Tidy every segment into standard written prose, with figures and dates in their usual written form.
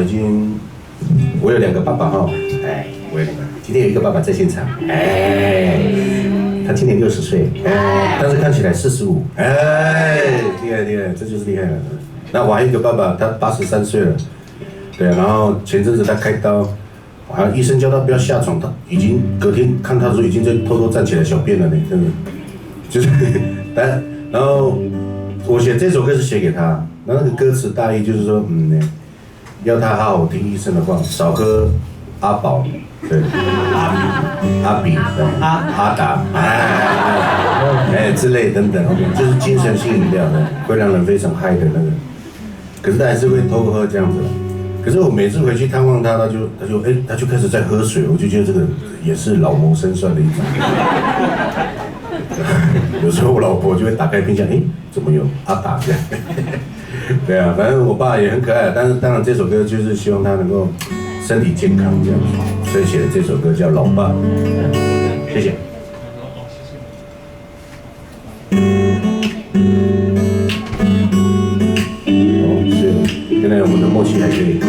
已经，我有2个爸爸哈，哎，我有2个，今天有一个爸爸在现场，哎，他今年60岁，哎，但是看起来45，哎，厉害厉害，这就是厉害了。那我还有一个爸爸，他83岁了，对，然后前阵子他开刀，啊，医生叫他不要下床，他已经隔天看他的时候已经在偷偷站起来小便了呢，真的，就是，然后我写这首歌是写给他，那个歌词大意就是说，要他好好听医生的话，少喝阿宝，对，阿比，阿达，哎之类等等，就是精神性饮料的，会让人非常嗨的那个。可是他还是会偷喝这样子。可是我每次回去探望他，他就开始在喝水，我就觉得这个也是老谋深算的一种。有时候我老婆就会打开冰箱，怎么有阿达这样？对啊，反正我爸也很可爱，但是当然这首歌就是希望他能够身体健康这样子，所以写的这首歌叫《老爸》。谢谢。是，现在我们的默契还可以。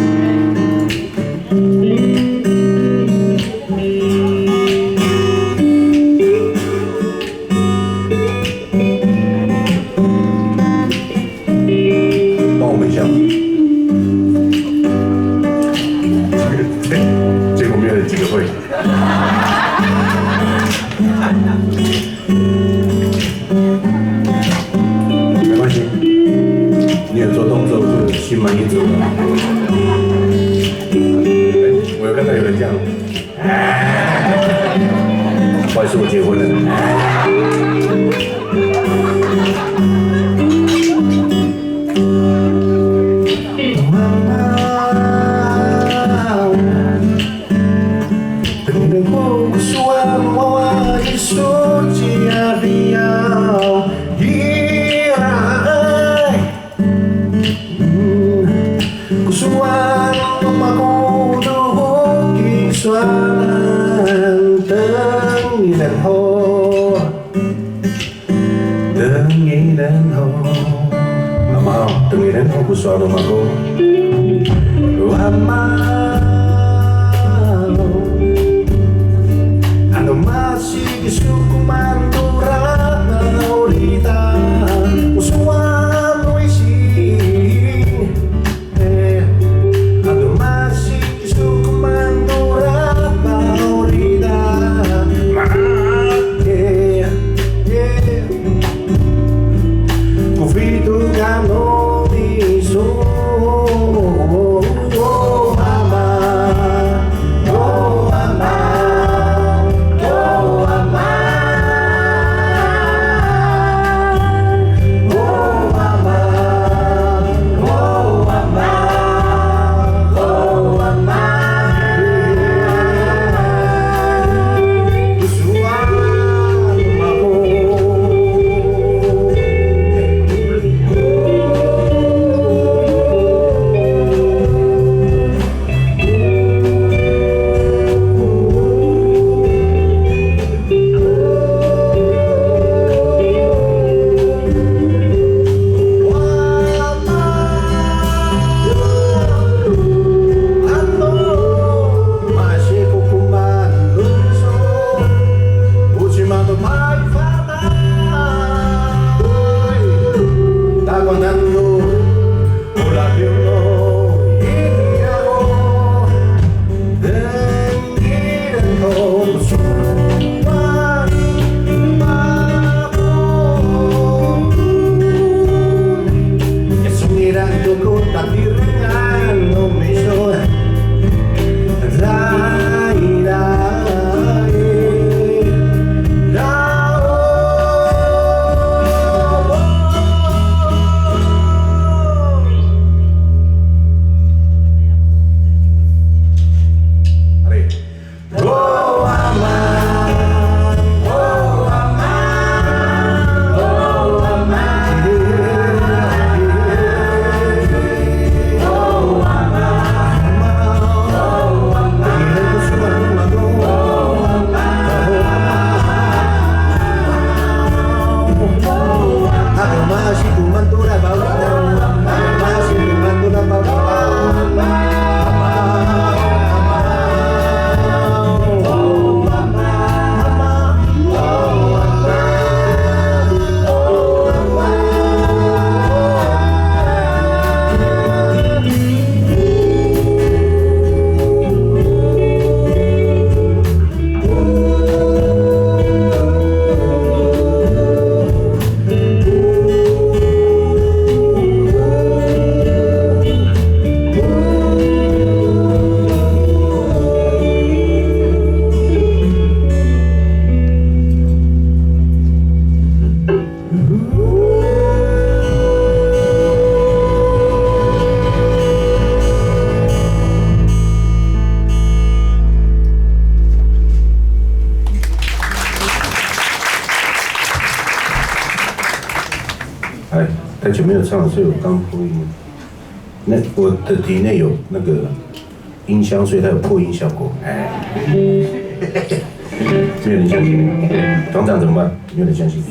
结果没有几个会。没关系，你有做动作就心满意足了。我有看到有人这样，不好意思，我结婚了。Dengerin aku suara rumahku Ando masih suku mantura Maulita Usuan wising Ando masih suku mantura Maulita Convido Gano 久没有唱了，所以我刚破音。那我的体内有那个音箱，所以它有破音效果。哎，没有人相信，团长怎么办？没有人相信。